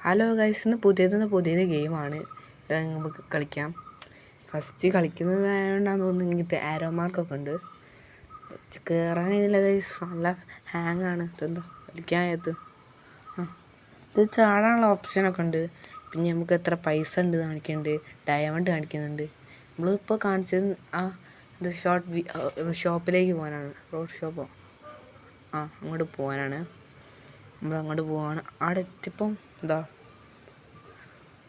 Hello guys, ഇന്ന് പുതിയത് ഗെയിമാണ്. ഇത് നമുക്ക് കളിക്കാം. ഫസ്റ്റ് കളിക്കുന്നതായതുകൊണ്ടാന്ന് തോന്നുന്നു ഇങ്ങനത്തെ ആരോ മാർക്കൊക്കെ ഉണ്ട്. കയറാനില്ല ഗൈസ്, നല്ല ഹാങ്ങാണ്. ഇതെന്താ കളിക്കാനകത്ത് ഇത് ചാടാനുള്ള ഓപ്ഷനൊക്കെ ഉണ്ട്. പിന്നെ നമുക്ക് എത്ര പൈസ ഉണ്ട് കാണിക്കുന്നുണ്ട്, ഡയമണ്ട് കാണിക്കുന്നുണ്ട്. നമ്മളിപ്പോൾ കാണിച്ചത് ഇത് ഷോപ്പിലേക്ക് പോകാനാണ്. റോഡ് ഷോപ്പോ അങ്ങോട്ട് പോകാനാണ്. നമ്മളങ്ങോട്ട് പോവാണ്. അവിടെ എത്തിയപ്പം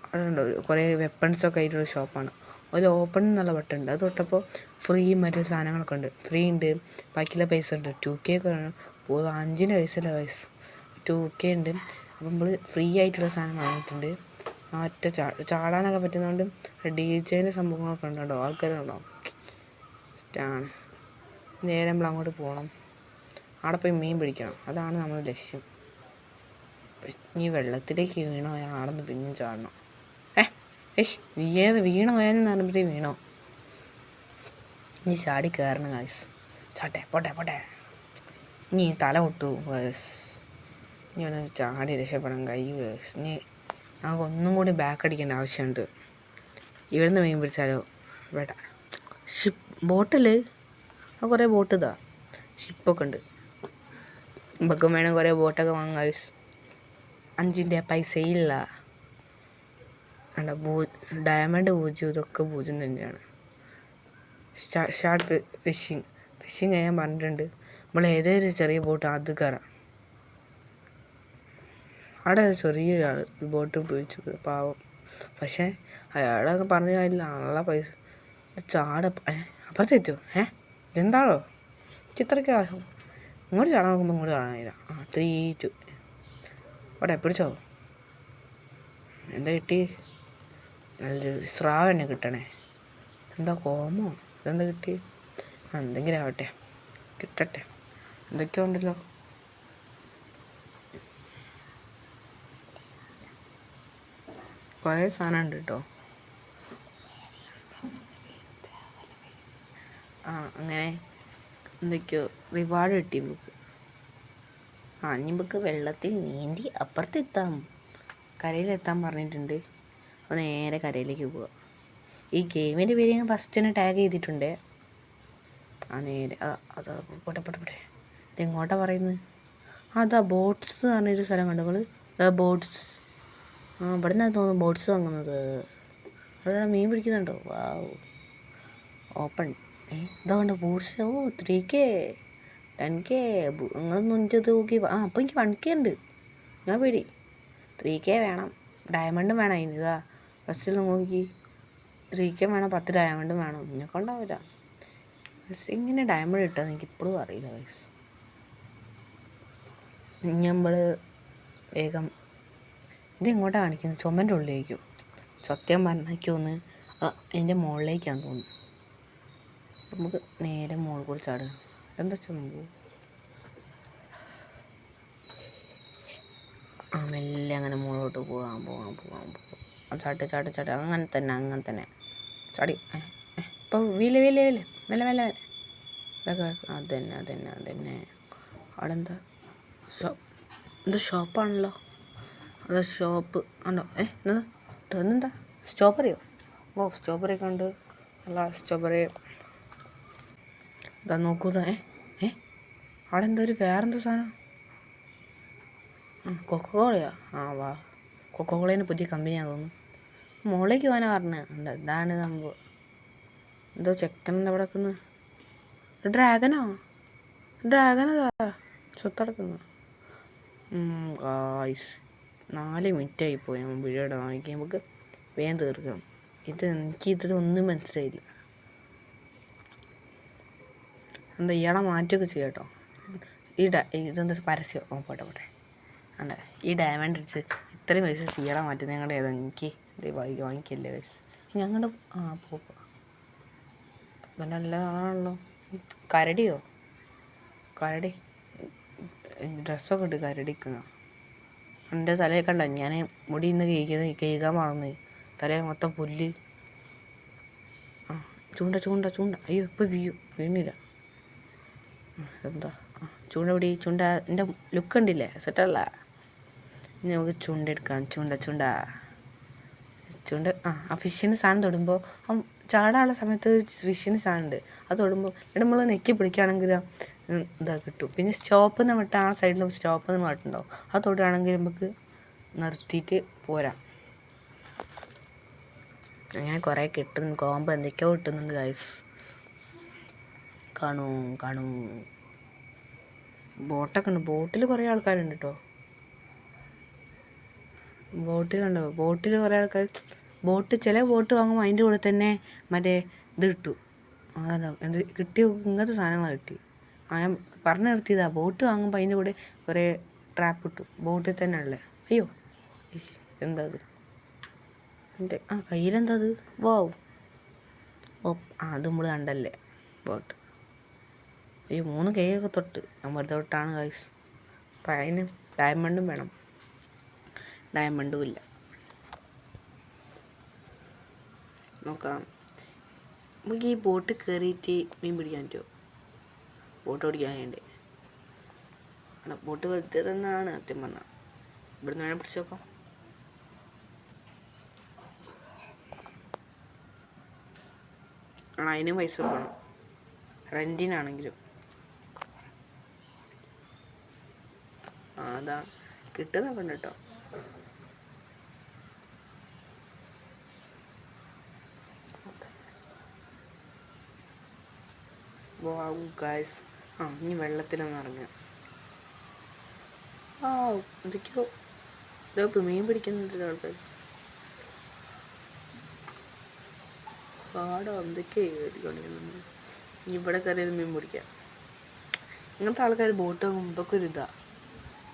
അവിടെ കുറേ വെപ്പൺസൊക്കെ ആയിട്ടുള്ള ഷോപ്പാണ്. ഒരു ഓപ്പൺ എന്നുള്ള ബട്ടൺ ഉണ്ട്, അത് തൊട്ടപ്പോൾ ഫ്രീ മറ്റു സാധനങ്ങളൊക്കെ ഉണ്ട്. ഫ്രീ ഉണ്ട്, ബാക്കിയുള്ള പൈസ ഉണ്ട്. 2K ഒക്കെ വേണം. 5 പൈസയില്ല പൈസ, 2K ഉണ്ട്. അപ്പം നമ്മൾ ഫ്രീ ആയിട്ടുള്ള സാധനം വാങ്ങിയിട്ടുണ്ട്. ചാടാനൊക്കെ പറ്റുന്നതുകൊണ്ട് DJൻ്റെ സംഭവങ്ങളൊക്കെ ഉണ്ടോ, ആൾക്കാരുണ്ടോ ഇഷ്ടമാണ്. നേരെ നമ്മൾ അങ്ങോട്ട് പോകണം. അവിടെ പോയി മീൻ പിടിക്കണം, അതാണ് നമ്മുടെ ലക്ഷ്യം. ഇനി വെള്ളത്തിലേക്ക് വീണോ ആടെന്ന് പിന്നെയും ചാടണം. വീണ പോയാലും പറയുമ്പോഴത്തേക്ക് വീണോ. ഇനി ചാടി കയറണം ഗൈസ്. പോട്ടെ ഇനി തല പൊട്ടു ഗൈസ്. ഇനി ഒന്ന് ചാടി രക്ഷപ്പെടാൻ കഴിയും ഗൈസ്. ഇനി നമുക്ക് ഒന്നും കൂടി ബാക്ക് അടിക്കേണ്ട ആവശ്യമുണ്ട്. ഇവിടുന്ന് മീൻ പിടിച്ചാലോ? വേണ്ട, ബോട്ടിൽ കുറേ ബോട്ട് ഷിപ്പൊക്കെ ഉണ്ട്. ഇപ്പൊക്കെ വേണം കുറേ ബോട്ടൊക്കെ വാങ്ങാം ഗൈസ്. 5 പൈസയില്ല. ഡയമണ്ട് 0, ഇതൊക്കെ 0 തന്നെയാണ്. ഷാർട്ട് ഫിഷിങ് ഞാൻ പറഞ്ഞിട്ടുണ്ട്. നമ്മൾ ഏതൊരു ചെറിയ ബോട്ട് അത് കയറാം. അവിടെ ചെറിയൊരാൾ ബോട്ട് ഉപയോഗിച്ചത് പാവം. പക്ഷേ അയാളൊക്കെ പറഞ്ഞ കാര്യമില്ല, നല്ല പൈസ. അപ്പുറത്ത് തെറ്റോ? ഇതെന്താണോ ചിത്രയ്ക്ക് ആവശ്യം? ഇങ്ങോട്ട് ചാടാൻ നോക്കുമ്പോൾ ഇങ്ങോട്ട് കാണാനില്ല. 3, 2 അവിടെ പിടിച്ചോ. എന്താ കിട്ടി? നല്ലൊരു സ്രാവ് തന്നെ കിട്ടണേ. എന്താ കോമോ? ഇതെന്താ കിട്ടി? എന്തെങ്കിലും ആവട്ടെ, കിട്ടട്ടെ. എന്തൊക്കെയോ ഉണ്ടല്ലോ. കുറേ സാധനം ഉണ്ട് കേട്ടോ. അങ്ങനെ എന്തൊക്കെയോ റിവാർഡ് കിട്ടി നമുക്ക്. ഇനി നമുക്ക് വെള്ളത്തിൽ നീന്തി അപ്പുറത്തെത്താം. കരയിലെത്താൻ പറഞ്ഞിട്ടുണ്ട്. അപ്പോൾ നേരെ കരയിലേക്ക് പോവാം. ഈ ഗെയിമിൻ്റെ പേര് ഞാൻ ഫസ്റ്റ് തന്നെ ടാഗ് ചെയ്തിട്ടുണ്ട്. നേരെ പോട്ടെ. ഇതെങ്ങോട്ടാണ് പറയുന്നത്? അതാ ബോട്ട്സ് എന്ന് പറഞ്ഞൊരു സ്ഥലം കണ്ടോ നിങ്ങൾ? ബോട്ട്സ്. ഇവിടെ നിന്നാണ് തോന്നുന്നു ബോട്ട്സ് വാങ്ങുന്നത്. അവിടെ മീൻ പിടിക്കുന്നുണ്ടോ? വാവ്, ഓപ്പൺ. ഇതാ കണ്ടോ ബോട്ട്സ്. 3K 10K. നിങ്ങളൊന്നും എനിക്കത് നോക്കി. അപ്പോൾ എനിക്ക് 1K ഉണ്ട്. ഞാൻ പേടി. 3K വേണം, ഡയമണ്ടും വേണം. ഇതാ ഫസ്റ്റിൽ നോക്കി 3K വേണം, 10 ഡയമണ്ടും വേണം. നിന്നൊക്കെ ഉണ്ടാവില്ല. ഇങ്ങനെ ഡയമണ്ട് കിട്ടാന്ന് എനിക്കിപ്പോഴും അറിയില്ല ഗൈസ്. നമ്മൾ വേഗം ഇതെങ്ങോട്ടാണ് കാണിക്കുന്നത്? ചുമൻ്റെ ഉള്ളിലേക്കോ? സത്യം പറഞ്ഞേക്കൊന്ന് അതിൻ്റെ മുകളിലേക്കാന്ന് തോന്നുന്നു. നമുക്ക് നേരെ മുകളിൽ കൂടി ചാടുക. എന്താ സംഭവം? മെല്ലെ അങ്ങനെ മുകളിലോട്ട് പോകാം. ചാട്ട് അങ്ങനെ തന്നെ ചാടി. ഇപ്പോൾ വീല് മെല്ലെ. അതന്നെ. അവിടെ എന്താ ഷോപ്പാണല്ലോ. അതാ ഷോപ്പ് ഉണ്ടോ? എന്താ സ്ട്രോബെറിയോ? സ്ട്രോബെറി ഒക്കെ ഉണ്ട്. നല്ല സ്ട്രോബെറി. ഇതാ നോക്കൂതാ. അവിടെ എന്തോ വേറെന്തോ സാധനം. കൊക്കോളയോ? വാ, കൊക്കോളേന് പുതിയ കമ്പനിയാണെന്ന് തോന്നുന്നു. മുകളിലേക്ക് പോകാനാണ് പറഞ്ഞത്. ഇതാണ് സംഭവം. എന്തോ ചെക്കൻ്റെ അവിടെ വെക്കുന്നത്. ഡ്രാഗനതാ ചൊത്തടക്കുന്നു. 4 മിനിറ്റായിപ്പോയി. നമ്മൾ വീഡിയോയുടെ വാങ്ങിക്കാൻ നമുക്ക് വേഗം തീർക്കണം. എനിക്കിതൊന്നും മനസ്സിലായില്ല. എന്താ ഇയാളെ മാറ്റമൊക്കെ ചെയ്യാം കേട്ടോ. ഇതെന്താ പരസ്യം? പോട്ടെ. ഈ ഡയമണ്ട് അടിച്ച് ഇത്രയും പൈസ ഇയാളെ മാറ്റുന്നത് ഞങ്ങളുടെ ഏതാ? എനിക്ക് വാങ്ങിക്കല്ലേ പൈസ ഞങ്ങളുടെ പോപ്പ നല്ലതാണല്ലോ. കരടി ഡ്രസ്സൊക്കെ ഇട്ട് കരടിക്കുന്ന. എൻ്റെ തലയിൽ കണ്ട ഞാൻ മുടി ഇന്ന് കേൾക്കാൻ മറന്ന്. തലയിൽ മൊത്തം പുല്ല്. ചൂണ്ട. അയ്യോ ഇപ്പോൾ വീണില്ല. എന്താ ചൂണ്ട എൻ്റെ ലുക്ക് ഉണ്ടില്ലേ? സെറ്റല്ല. ഇനി നമുക്ക് ചൂണ്ട എടുക്കാം. ചൂണ്ട ആ ഫിഷിന് സാധനം തൊടുമ്പോൾ ചാടാനുള്ള സമയത്ത് ഫിഷിന് സാധനം ഉണ്ട്. അത് തൊടുമ്പോൾ നമ്മൾ നെക്കി പിടിക്കുകയാണെങ്കിൽ ഇതാ കിട്ടും. പിന്നെ സ്റ്റോപ്പ് എന്ന് വിട്ടാൽ ആ സൈഡിൽ സ്റ്റോപ്പ് എന്ന് പറഞ്ഞിട്ടുണ്ടാവും. അത് തൊടുകയാണെങ്കിൽ നമുക്ക് നിർത്തിയിട്ട് പോരാം. അങ്ങനെ കുറേ കിട്ടുന്നു. കോമ്പ് എന്തൊക്കെയോ കിട്ടുന്നുണ്ട് ഗൈസ്. കാണൂ ബോട്ടൊക്കെ ഉണ്ട്. ബോട്ടിൽ കുറേ ആൾക്കാരുണ്ട് കേട്ടോ. ബോട്ടിൽ കുറേ ആൾക്കാർ ചില ബോട്ട് വാങ്ങുമ്പോൾ അതിൻ്റെ കൂടെ തന്നെ മറ്റേ ഇത് കിട്ടും. അതല്ല എന്ത് കിട്ടിയ ഇങ്ങനത്തെ സാധനങ്ങളാണ് കിട്ടി. ഞാൻ പറഞ്ഞു നിർത്തിയതാണ്. ബോട്ട് വാങ്ങുമ്പോൾ അതിൻ്റെ കൂടെ കുറേ ട്രാപ്പ് കിട്ടും. ബോട്ടിൽ തന്നെ ഉള്ളത്. അയ്യോ എന്താ അത് എൻ്റെ കയ്യിലെന്താ അത്? വാവ്. അത് നമ്മൾ കണ്ടല്ലേ ബോട്ട്. ഈ 3 കൈയൊക്കെ തൊട്ട് നമ്മൾ തൊട്ടാണ് ഗൈസ്. അപ്പം അതിന് ഡയമണ്ടും വേണം. ഡയമണ്ടും ഇല്ല. നോക്കാം. നമുക്ക് ഈ ബോട്ട് കയറിയിട്ട് മീൻ പിടിക്കാൻ പറ്റുമോ? ബോട്ട് ഓടിക്കാൻ വേണ്ടി ബോട്ട് വെറുതെ തന്നെയാണ് സത്യം പറഞ്ഞാൽ. ഇവിടുന്ന് വേണം പിടിച്ച് നോക്കാം. അതിനും പൈസ കൊടുക്കണം, റെൻറ്റിനാണെങ്കിലും. അതാ കിട്ടുന്നൊക്കെ ഉണ്ട് കേട്ടോ. ഗായ്സ് ഇനി വെള്ളത്തിലൊന്ന് ഇറങ്ങുക. എന്തൊക്കെയോ ഇതൊക്കെ മീൻ പിടിക്കുന്നുണ്ടല്ലോ ആൾക്കാർ. പാടോ എന്തൊക്കെയോ കേട്ടിക്കൊണ്ടിരിക്കുന്നുണ്ട്. ഇനി ഇവിടെ കയറിയത് മീൻ പിടിക്കാം. ഇങ്ങനത്തെ ആൾക്കാർ ബോട്ട് മുമ്പൊക്കെ ഒരു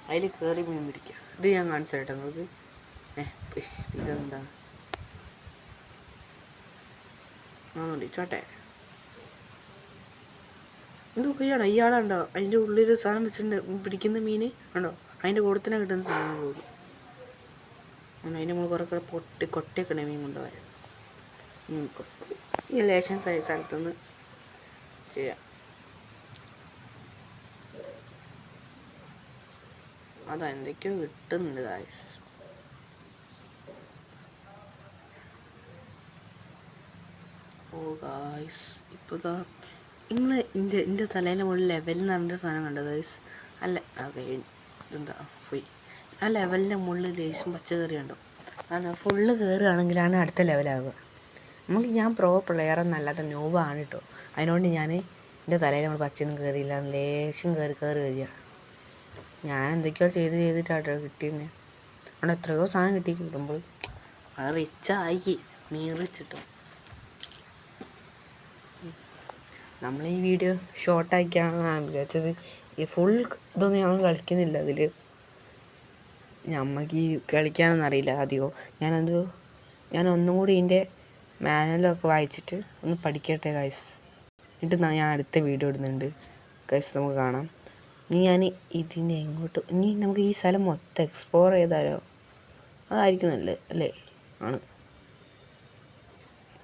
അതിൽ കയറി മീൻ പിടിക്കുക. ഇത് ഞാൻ കാണിച്ചു തരട്ടെ നിങ്ങൾക്ക്. ഇതെന്താ ചോട്ടെ എന്തൊക്കെയാണ് ഇയാളുണ്ടോ? അതിൻ്റെ ഉള്ളിൽ സാധനം വെച്ചിട്ടുണ്ട്. പിടിക്കുന്ന മീൻ ഉണ്ടോ? അതിൻ്റെ കൂടത്തിനെ കിട്ടുന്ന സാധനം പോകും. അതിൻ്റെ മുകളിൽ കുറേ കൊട്ടയൊക്കെ ഉണ്ട് മീൻ കൊണ്ടുപോകാൻ. ഈ ലേശം സ്ഥലത്തുനിന്ന് ചെയ്യാം. അതാ എന്തൊക്കെയോ കിട്ടുന്നുണ്ട് ഗായ്സ്. ഗായ്സ് ഇപ്പോൾ നിങ്ങൾ എൻ്റെ തലേൻ്റെ മുകളിൽ ലെവലിൽ എന്ന് പറഞ്ഞൊരു സാധനം കണ്ടോ ഗായ്സ്? അല്ല ഇതെന്താ പോയി. ആ ലെവലിൻ്റെ മുകളിൽ ലേശം പച്ചക്കറി ഉണ്ടോ? ഫുള്ള് കയറുകയാണെങ്കിലാണ് അടുത്ത ലെവലാകുക. ഞാൻ പ്രോ പ്ലെയറൊന്നും അല്ലാത്ത ന്യൂബാണ് കേട്ടോ. അതിനോണ്ട് ഞാൻ എൻ്റെ തലയിൽ നമ്മൾ പച്ചയൊന്നും കയറിയില്ല. ലേശം കയറി വരിക. ഞാൻ എന്തൊക്കെയോ ചെയ്തിട്ടാട്ടോ കിട്ടിയെന്നെ. അവിടെ എത്രയോ സാധനം കിട്ടി. കിട്ടുമ്പോൾ അത് റിച്ചായി. മീൻ റിച്ചിട്ടോ. നമ്മൾ ഈ വീഡിയോ ഷോർട്ടാക്കിയാണ് വിചാരിച്ചത്. ഈ ഫുൾ ഇതൊന്നും ഞങ്ങൾ കളിക്കുന്നില്ല അതിൽ. നമുക്ക് ഈ കളിക്കാനൊന്നും അറിയില്ല അധികം. ഞാൻ ഒന്നും കൂടി ഇതിൻ്റെ മാനുവലൊക്കെ വായിച്ചിട്ട് ഒന്ന് പഠിക്കട്ടെ ഗൈസ്. എന്നിട്ട് ഞാൻ അടുത്ത വീഡിയോ ഇടുന്നുണ്ട് ഗൈസ്. നമുക്ക് കാണാം. ഞാൻ ഇതിനെ ഇനി നമുക്ക് ഈ സ്ഥലം മൊത്തം എക്സ്പ്ലോർ ചെയ്താലോ? അതായിരിക്കും നല്ലത് അല്ലേ? ആണ്.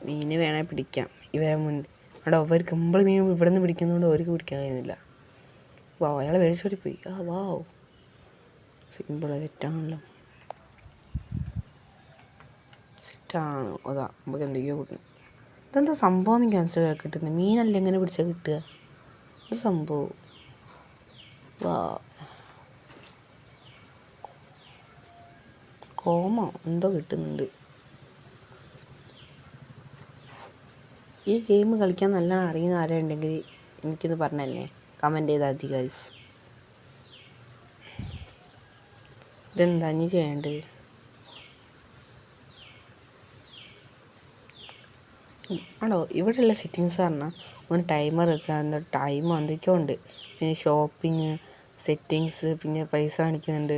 മീനെ വേണേൽ പിടിക്കാം. ഇവരെ അവിടെ അവർക്ക് നമ്മൾ മീൻ ഇവിടെ നിന്ന് പിടിക്കുന്നതുകൊണ്ട് അവർക്ക് പിടിക്കാൻ കഴിയുന്നില്ല. അയാളെ മേടിച്ചോടി പോയി. വാവ് സിമ്പിൾ സെറ്റാണല്ലോ. സെറ്റാണ്. അതാ നമുക്ക് എന്തൊക്കെയോ കിട്ടും. ഇതെന്താ സംഭവം ക്യാൻസൽ കിട്ടുന്നത്? മീനല്ല എങ്ങനെ പിടിച്ചാൽ കിട്ടുക? ഇത് സംഭവം കോമോ എന്തോ കിട്ടുന്നുണ്ട്. ഈ ഗെയിം കളിക്കാൻ നല്ലോണം അറിയുന്ന ആരുണ്ടെങ്കിൽ എനിക്കൊന്ന് പറഞ്ഞല്ലേ, കമൻറ്റ് ചെയ്താൽ മതി ഗൈസ്. ഇതെന്താ ഇനി ചെയ്യേണ്ടത്? ആണോ ഇവിടെയുള്ള സെറ്റിങ്സ് പറഞ്ഞാൽ ഒന്ന് ടൈമർ വെക്കുക, എന്താ ടൈമോ എന്തൊക്കെയോ ഉണ്ട്. പിന്നെ ഷോപ്പിങ് സെറ്റിങ്സ്, പിന്നെ പൈസ കാണിക്കുന്നുണ്ട്.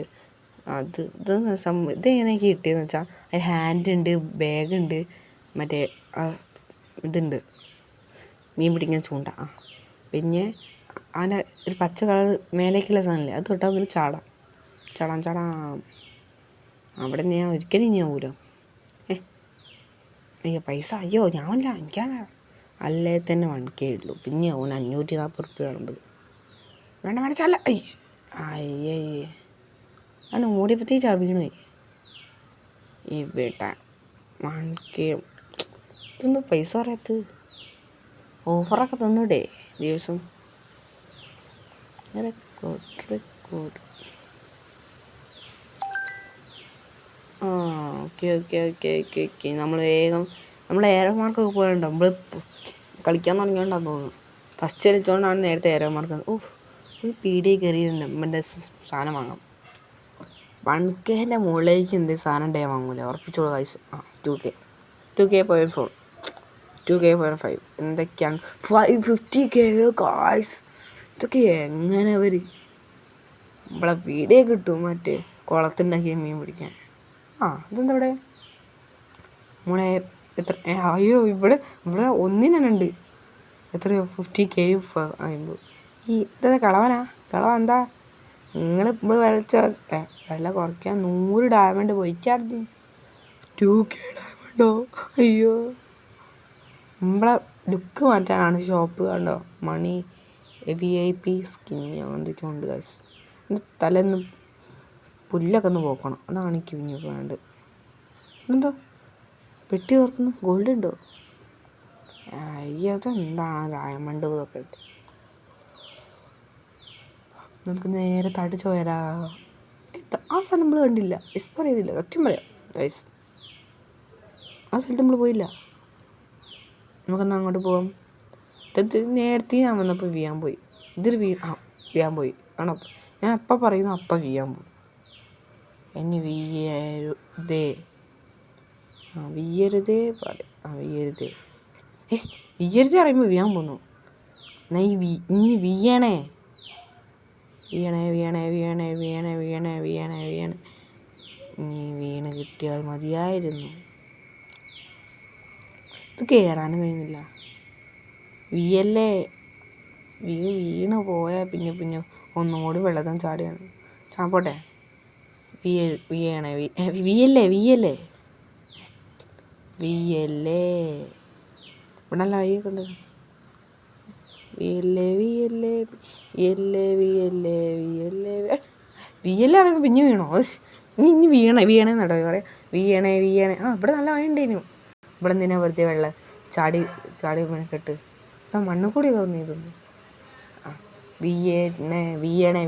ഇതെങ്ങനെ എനിക്ക് കിട്ടിയെന്ന് വെച്ചാൽ അതിൽ ഹാൻഡ് ഉണ്ട്, ബാഗുണ്ട്, മറ്റേ ഇതുണ്ട് മീൻ പിടിക്കാൻ ചൂണ്ട. പിന്നെ അതിൻ്റെ ഒരു പച്ച കളർ മേലേക്കുള്ള സാധനമില്ലേ, അത് തൊട്ടാൽ അങ്ങനെ ചാടാം. അവിടെ ഞാൻ ഒരിക്കലും ഞാൻ പോലോ. അയ്യോ പൈസ ഞാനില്ല, എനിക്കാണ്. അല്ലേ തന്നെ 1K ഉള്ളൂ. പിന്നെ അവന് 540 റുപ്യ വേണത്. വേണ്ട ചല്ല. അയ്യേ അവൻ ഓടിയപ്പോഴത്തേക്ക് വീണു പോയി. ഇവിടെ 1K ഇതൊന്നും പൈസ പറയാത്തത്. ഓഫറൊക്കെ തന്നൂടെ ദിവസം. റെക്കോർഡ് ആ ഓക്കെ. നമ്മൾ വേഗം ഏരോ മാർക്കൊക്കെ പോയതുകൊണ്ട് നമ്മൾ കളിക്കാൻ തുടങ്ങിയോണ്ടാന്ന് തോന്നുന്നു. ഫസ്റ്റ് കളിച്ചോണ്ടാണ് നേരത്തെ ഏരോ മാർക്ക്. ഒരു പീടികയിൽ കയറിയിരുന്ന എൻ്റെ സാധനം വാങ്ങാം. 1Kൻ്റെ മുകളിലേക്ക് എന്ത് സാധനം ഉണ്ടെങ്കിൽ വാങ്ങൂല, ഉറപ്പിച്ചോളൂ ഗൈസ്. 2K.4 2K.5 എന്തൊക്കെയാണ് 550K ഗൈസ്. ഇതൊക്കെ എങ്ങനെ അവർ നമ്മളെ പീടികയിൽ കിട്ടും മറ്റേ കുളത്തുണ്ടാക്കിയ മീൻ പിടിക്കാൻ. ഇതെന്താ ഇവിടെ മോളെ എത്ര? അയ്യോ ഇവിടെ ഒന്നിനുണ്ട് എത്രയോ 50K 50. ഇതെന്താ കളവൻ എന്താ നിങ്ങൾ ഇവിടെ വില കുറയ്ക്കാൻ 100 ഡയമണ്ട് പോയിച്ചാർജ്. 2K ഡയമണ്ടോ? അയ്യോ നമ്മളെ ലുക്ക് മാറ്റാനാണ് ഷോപ്പ്. കണ്ടോ മണി VIP സ്കിൻ എന്തൊക്കെയോ ഉണ്ട് ഗൈസ്. തലേന്ന് പുല്ലൊക്കെ ഒന്ന് പോക്കണം, അതാണ് എനിക്ക് പിന്നെ വേണ്ടത്. എന്തോ പെട്ടി തുറക്കുന്നു, ഗോൾഡ് ഉണ്ടോ? അതെന്താണ് ഡയമണ്ട് ഇതൊക്കെ. നമുക്ക് നേരെ തടിച്ചു പോയാലോ? ആ സ്ഥലം നമ്മൾ കണ്ടില്ല, എക്സ്പ്ലോർ ചെയ്തില്ല. സത്യം പറയാം ഗൈസ്, ആ സ്ഥലത്ത് നമ്മൾ പോയില്ല. നമുക്കെന്നാൽ അങ്ങോട്ട് പോകാം. നേരത്തെ ഞാൻ വന്നപ്പോൾ വീഴാൻ പോയി. ഇതൊരു വീഴാൻ പോയി ആണോ? ഞാൻ അപ്പം പറയുന്നു, അപ്പം വീഴാൻ പോയി. ഇനി വീഴരുതേ വീഴരുതേ അറിയുമ്പോൾ വീഴാൻ പോന്നു. എന്നാ ഇനി വീഴണേ. ഇനി വീണ് കിട്ടിയാൽ മതിയായിരുന്നു. ഇത് കയറാനും കഴിയുന്നില്ല. വീണ് പോയാൽ പിന്നെ ഒന്നുകൂടി വെള്ളത്തിൽ ചാടിയാണ്. പോട്ടെ. വീയല്ലേ ഇവിടെ നല്ല വഴിയൊക്കെ ഉണ്ട്. വീയല്ലേ അറിയുമ്പോൾ പിന്നെ വീണോ? ഇനി വീണേ നടോ പറയാം. വീയണേ. ഇവിടെ നല്ല വഴി ഉണ്ടേനു. ഇവിടെ എന്തിനാ വെറുതെ വെള്ളം ചാടി കെട്ട് മണ്ണ് കൂടി തോന്നിയതൊന്നും. വീയണേ.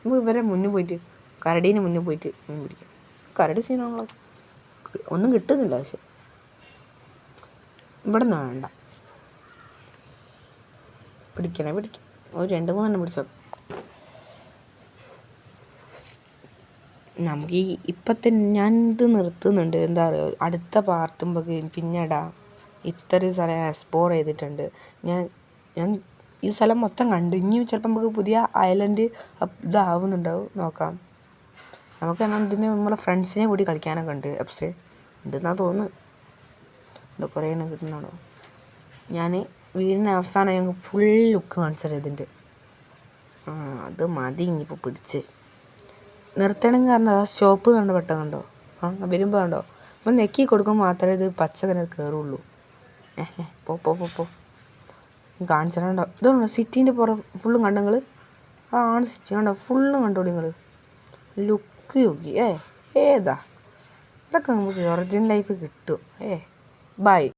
നമുക്ക് ഇവരെ മുന്നിൽ പോയിട്ട് കരടീന് മുന്നിൽ പോയിട്ട് മീൻ പിടിക്കാം. കരടി സീനാണല്ലോ, ഒന്നും കിട്ടുന്നില്ല. പക്ഷെ ഇവിടെ നിന്ന് വേണ്ട, പിടിക്കാം. ഒരു 2-3 പിടിച്ചോ. നമുക്ക് ഇപ്പത്തെ ഞാൻ ഇത് നിർത്തുന്നുണ്ട്. എന്താ പറയുക, അടുത്ത പാർട്ടുമ്പോൾ പിന്നീടാ. ഇത്രയും സ്ഥലം എക്സ്പ്ലോർ ചെയ്തിട്ടുണ്ട് ഞാൻ ഈ സ്ഥലം മൊത്തം കണ്ടു. ഇനിയും ചിലപ്പോൾ നമുക്ക് പുതിയ ഐലൻഡ് ഇതാവുന്നുണ്ടാവും, നോക്കാം. നമുക്ക് എന്നാൽ ഇതിന് നമ്മളെ ഫ്രണ്ട്സിനെ കൂടി കളിക്കാനൊക്കെ ഉണ്ട്. പക്ഷേ ഉണ്ടെന്നാ തോന്നുന്നു. കുറേ എണ്ണം കിട്ടുന്നാണോ? ഞാൻ വീടിന് അവസാനം ഞങ്ങൾ ഫുൾ ലുക്ക് കാണിച്ചത് ഇതിൻ്റെ. അത് മതി ഇനിയിപ്പോൾ പിടിച്ച് നിർത്തണമെങ്കിൽ. കാരണം ആ സ്റ്റോപ്പ് കണ്ടോ, പെട്ടെന്ന് കണ്ടോ, വരുമ്പോൾ കണ്ടോ. അപ്പം നെക്കി കൊടുക്കുമ്പോൾ മാത്രമേ ഇത് പച്ചക്കറി കയറുള്ളൂ. പോ കാണിച്ചിട്ടുണ്ടോ? ഇതുണ്ടോ സിറ്റീൻ്റെ പുറം ഫുള്ളും കണ്ടോ നിങ്ങൾ? ആണ് സിറ്റി കണ്ടോ, ഫുള്ളും കണ്ടോ നിങ്ങൾ? ലുക്ക് നോക്കി ഏതാ ഇതൊക്കെ നമുക്ക് ഒറിജിനൽ ലൈഫ് കിട്ടും. ബൈ.